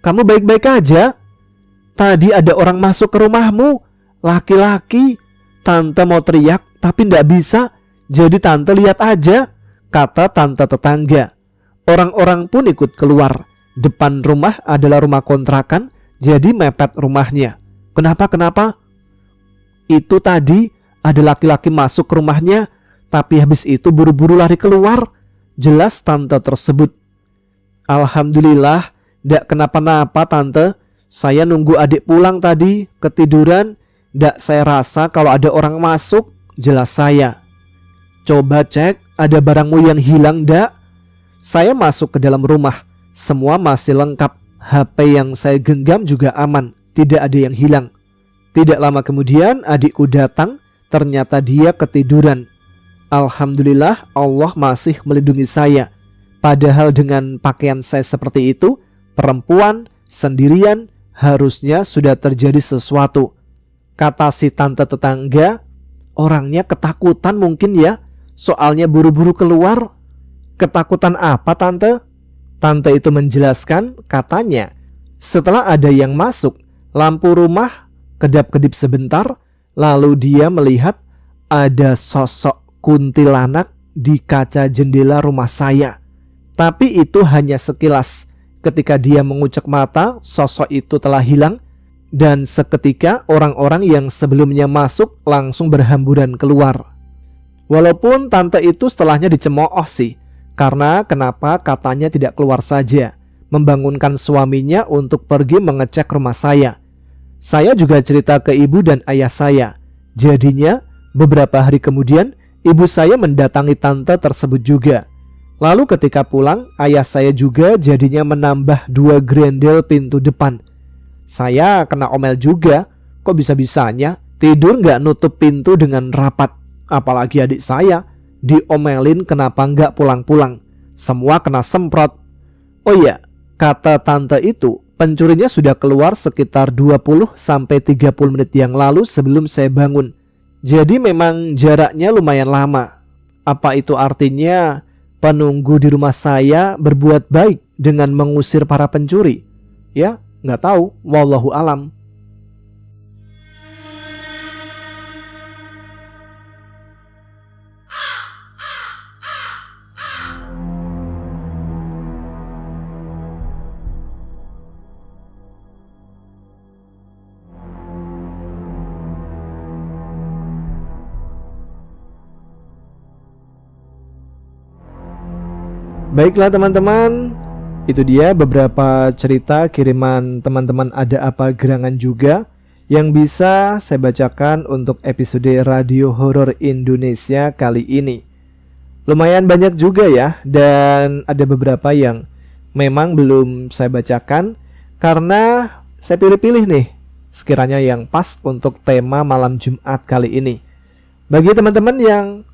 kamu baik-baik aja? Tadi ada orang masuk ke rumahmu. Laki-laki. Tante mau teriak tapi ndak bisa. Jadi tante lihat aja, kata tante tetangga. Orang-orang pun ikut keluar. Depan rumah adalah rumah kontrakan, jadi mepet rumahnya. Kenapa? Itu tadi ada laki-laki masuk ke rumahnya, tapi habis itu buru-buru lari keluar. Jelas tante tersebut. Alhamdulillah, ndak kenapa-napa tante. Saya nunggu adik pulang tadi, ketiduran. Ndak saya rasa kalau ada orang masuk, jelas saya. Coba cek, ada barangmu yang hilang ndak? Saya masuk ke dalam rumah. Semua masih lengkap. HP yang saya genggam juga aman. Tidak ada yang hilang. Tidak lama kemudian adikku datang. Ternyata dia ketiduran. Alhamdulillah Allah masih melindungi saya. Padahal dengan pakaian saya seperti itu, perempuan, sendirian, harusnya sudah terjadi sesuatu. Kata si tante tetangga, orangnya ketakutan mungkin ya. Soalnya buru-buru keluar. Ketakutan apa tante? Tante itu menjelaskan, katanya setelah ada yang masuk, lampu rumah kedap-kedip sebentar, lalu dia melihat ada sosok kuntilanak di kaca jendela rumah saya. Tapi itu hanya sekilas. Ketika dia mengucek mata, sosok itu telah hilang. Dan seketika orang-orang yang sebelumnya masuk langsung berhamburan keluar. Walaupun tante itu setelahnya dicemooh sih. Karena kenapa katanya tidak keluar saja, membangunkan suaminya untuk pergi mengecek rumah saya. Saya juga cerita ke ibu dan ayah saya. Jadinya beberapa hari kemudian ibu saya mendatangi tante tersebut juga. Lalu ketika pulang, ayah saya juga jadinya menambah 2 grendel pintu depan. Saya kena omel juga. Kok bisa-bisanya tidur nggak nutup pintu dengan rapat. Apalagi adik saya diomelin kenapa nggak pulang-pulang. Semua kena semprot. Oh iya, kata tante itu, pencurinya sudah keluar sekitar 20-30 menit yang lalu sebelum saya bangun. Jadi memang jaraknya lumayan lama. Apa itu artinya penunggu di rumah saya berbuat baik dengan mengusir para pencuri? Ya, nggak tahu, wallahu alam. Baiklah teman-teman, itu dia beberapa cerita kiriman teman-teman Ada Apa Gerangan juga yang bisa saya bacakan untuk episode Radio Horor Indonesia kali ini. Lumayan banyak juga ya, dan ada beberapa yang memang belum saya bacakan karena saya pilih-pilih nih. sekiranya yang pas untuk tema malam Jumat kali ini. Bagi teman-teman yang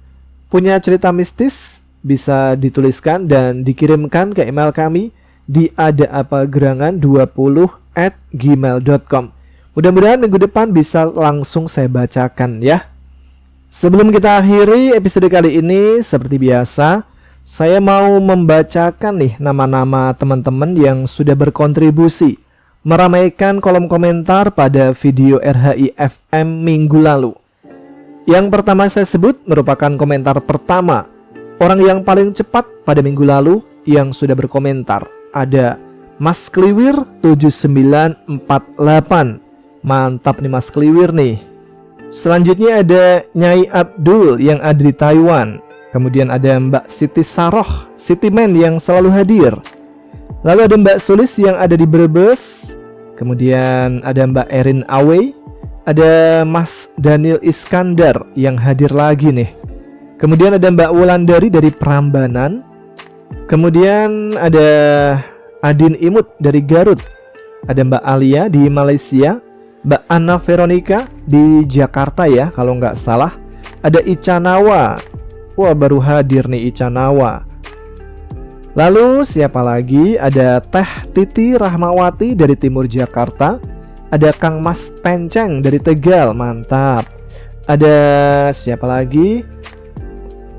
punya cerita mistis, bisa dituliskan dan dikirimkan ke email kami di adaapagerangan20@gmail.com. Mudah-mudahan minggu depan bisa langsung saya bacakan ya. Sebelum kita akhiri episode kali ini, seperti biasa, saya mau membacakan nih nama-nama teman-teman yang sudah berkontribusi meramaikan kolom komentar pada video RHI FM minggu lalu. Yang pertama saya sebut merupakan komentar pertama, orang yang paling cepat pada minggu lalu yang sudah berkomentar. Ada Mas Kliwir 7948. Mantap nih Mas Kliwir nih. Selanjutnya ada Nyai Abdul yang ada di Taiwan. Kemudian ada Mbak Siti Saroh, Sitimen yang selalu hadir. Lalu ada Mbak Sulis yang ada di Brebes. Kemudian ada Mbak Erin Awe. Ada Mas Daniel Iskandar yang hadir lagi nih. Kemudian ada Mbak Wulandari dari Prambanan. Kemudian ada Adin Imut dari Garut. Ada Mbak Alia di Malaysia. Mbak Anna Veronica di Jakarta ya kalau nggak salah. Ada Ica Nawa. Wah, baru hadir nih Ica Nawa. Lalu siapa lagi? Ada Teh Titi Rahmawati dari Timur Jakarta. Ada Kang Mas Penceng dari Tegal, mantap. Ada siapa lagi?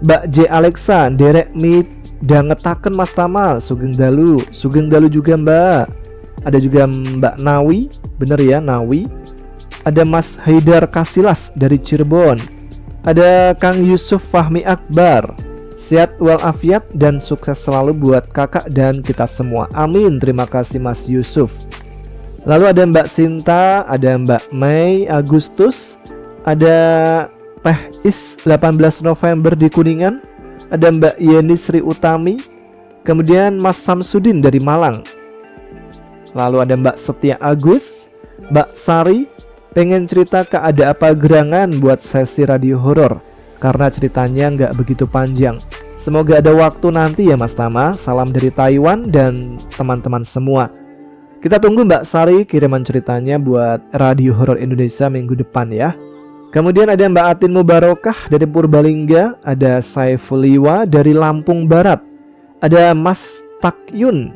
Mbak J Alexa, derek midangetaken Mas Tamal, Sugeng Dalu juga Mbak. Ada juga Mbak Nawi, bener ya Nawi. Ada Mas Haidar Kasilas dari Cirebon. Ada Kang Yusuf Fahmi Akbar. Sehat walafiat dan sukses selalu buat kakak dan kita semua. Amin, terima kasih Mas Yusuf. Lalu ada Mbak Sinta, ada Mbak Mei Agustus, ada Teh Is 18 November di Kuningan, ada Mbak Yeni Sri Utami, kemudian Mas Samsudin dari Malang. Lalu ada Mbak Setia Agus, Mbak Sari, pengen cerita ke Ada Apa Gerangan buat sesi radio horor karena ceritanya nggak begitu panjang. Semoga ada waktu nanti ya Mas Tama. Salam dari Taiwan dan teman-teman semua. Kita tunggu Mbak Sari kiriman ceritanya buat Radio Horor Indonesia minggu depan ya. Kemudian ada Mbak Atin Mubarokah dari Purbalingga. Ada Saifuliwa dari Lampung Barat. Ada Mas Takyun.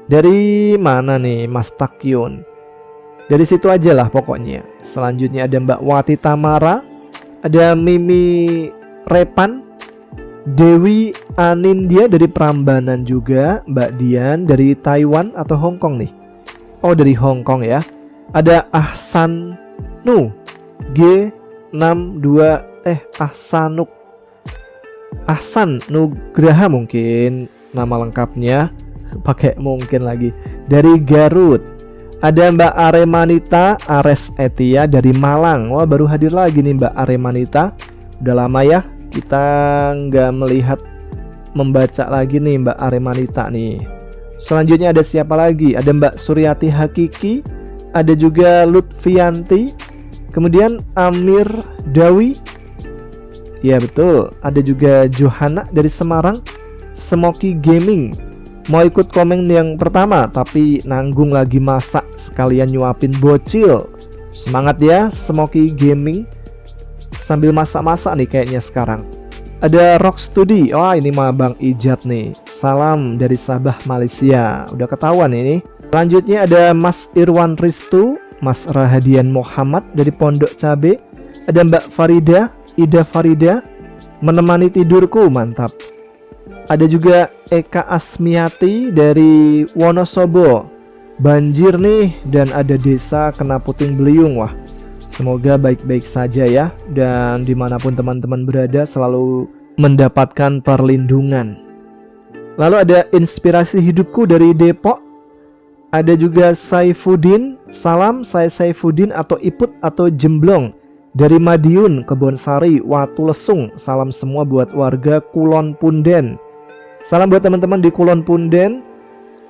Dari mana nih Mas Takyun? Dari situ aja lah pokoknya. Selanjutnya ada Mbak Wati Tamara. Ada Mimi Repan. Dewi Anindya dari Prambanan juga. Mbak Dian dari Taiwan atau Hong Kong nih? Oh, dari Hong Kong ya. Ada Ahsan Nu G62 Ahsan Nugraha mungkin nama lengkapnya. Pakai mungkin lagi. Dari Garut. Ada Mbak Aremanita Ares Etia dari Malang. Wah, baru hadir lagi nih Mbak Aremanita. Udah lama ya kita nggak membaca lagi nih Mbak Aremanita nih. Selanjutnya ada siapa lagi? Ada Mbak Suryati Hakiki. Ada juga Lutfianti. Kemudian Amir Dawi. Ya betul. Ada juga Johanna dari Semarang. Smoky Gaming. Mau ikut komen yang pertama tapi nanggung lagi masak sekalian nyuapin bocil. Semangat ya Smoky Gaming. Sambil masak-masak nih kayaknya sekarang. Ada Rock Studi. Oh, ini mah Bang Ijat nih. Salam dari Sabah Malaysia. Udah ketahuan ini. Selanjutnya ada Mas Irwan Ristu, Mas Rahadian Muhammad dari Pondok Cabe. Ada Mbak Farida, Ida Farida, menemani tidurku, mantap. Ada juga Eka Asmiati dari Wonosobo. Banjir nih dan ada desa kena puting beliung. Wah, semoga baik-baik saja ya. Dan dimanapun teman-teman berada selalu mendapatkan perlindungan. Lalu ada Inspirasi Hidupku dari Depok. Ada juga Saifuddin. Salam, saya Saifuddin atau Iput atau Jemblong dari Madiun, Kebonsari, Watulesung. Salam semua buat warga Kulon Punden. Salam buat teman-teman di Kulon Punden.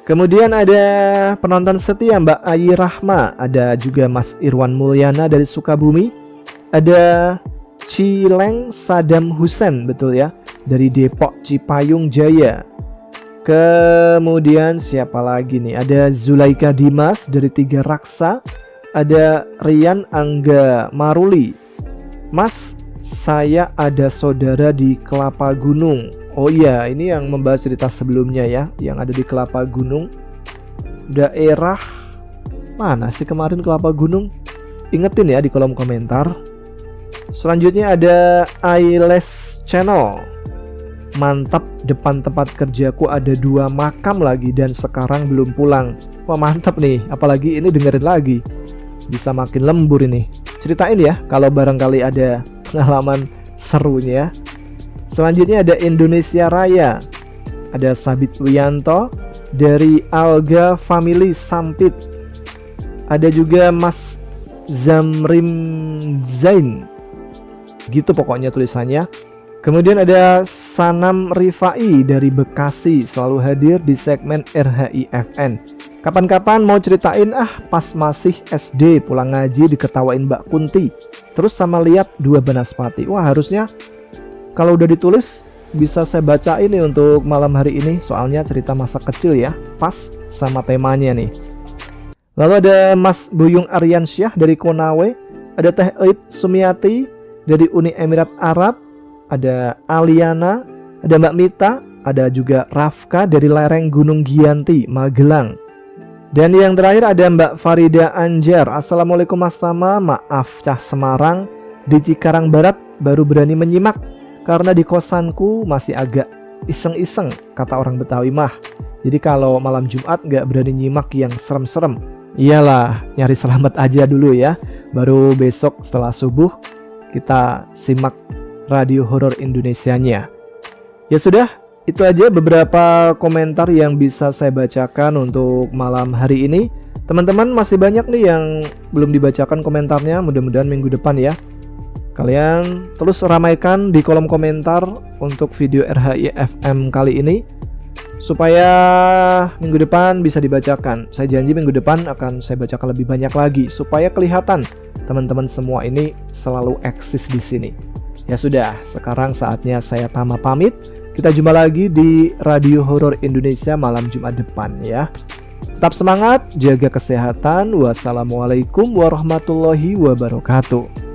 Kemudian ada penonton setia Mbak Ayi Rahma. Ada juga Mas Irwan Mulyana dari Sukabumi. Ada Cileng Sadam Husen, betul ya, dari Depok Cipayung Jaya. Kemudian siapa lagi nih? Ada Zulaika Dimas dari Tiga Raksa. ada Rian Angga Maruli. Mas, saya ada saudara di Kelapa Gunung. Oh iya, ini yang membahas cerita sebelumnya ya, yang ada di Kelapa Gunung. Daerah mana sih kemarin Kelapa Gunung? Ingetin ya di kolom komentar. Selanjutnya ada Ailes Channel. Mantap, depan tempat kerjaku ada 2 makam lagi dan sekarang belum pulang. Wah mantap nih, apalagi ini dengerin lagi. Bisa makin lembur ini. Ceritain ya kalau barangkali ada pengalaman serunya. Selanjutnya ada Indonesia Raya. Ada Sabit Wianto dari Alga Family Sampit. Ada juga Mas Zamrim Zain. Gitu pokoknya tulisannya. Kemudian ada Sanam Rifai dari Bekasi, selalu hadir di segmen RHIFN. Kapan-kapan mau ceritain pas masih SD pulang ngaji diketawain Mbak Kunti. Terus sama lihat 2 banaspati. Wah harusnya kalau udah ditulis bisa saya baca ini untuk malam hari ini. Soalnya cerita masa kecil ya, pas sama temanya nih. Lalu ada Mas Buyung Aryansyah dari Konawe. Ada Teh Eid Sumiati dari Uni Emirat Arab. Ada Aliana, ada Mbak Mita, ada juga Rafka dari lereng Gunung Giyanti, Magelang. Dan yang terakhir ada Mbak Farida Anjar. Assalamualaikum Mas Tama, maaf cah Semarang di Cikarang Barat baru berani menyimak karena di kosanku masih agak iseng-iseng kata orang Betawi mah. Jadi kalau malam Jumat gak berani nyimak yang serem-serem. Iyalah, nyari selamat aja dulu ya. Baru besok setelah subuh kita simak Radio Horor Indonesianya. Ya sudah, itu aja beberapa komentar yang bisa saya bacakan untuk malam hari ini. Teman-teman masih banyak nih yang belum dibacakan komentarnya, mudah-mudahan minggu depan ya. Kalian terus ramaikan di kolom komentar untuk video RHIFM kali ini supaya minggu depan bisa dibacakan. Saya janji minggu depan akan saya bacakan lebih banyak lagi supaya kelihatan teman-teman semua ini selalu eksis di sini. Ya sudah, sekarang saatnya saya Tama pamit. Kita jumpa lagi di Radio Horor Indonesia malam Jumat depan ya. Tetap semangat, jaga kesehatan. Wassalamualaikum warahmatullahi wabarakatuh.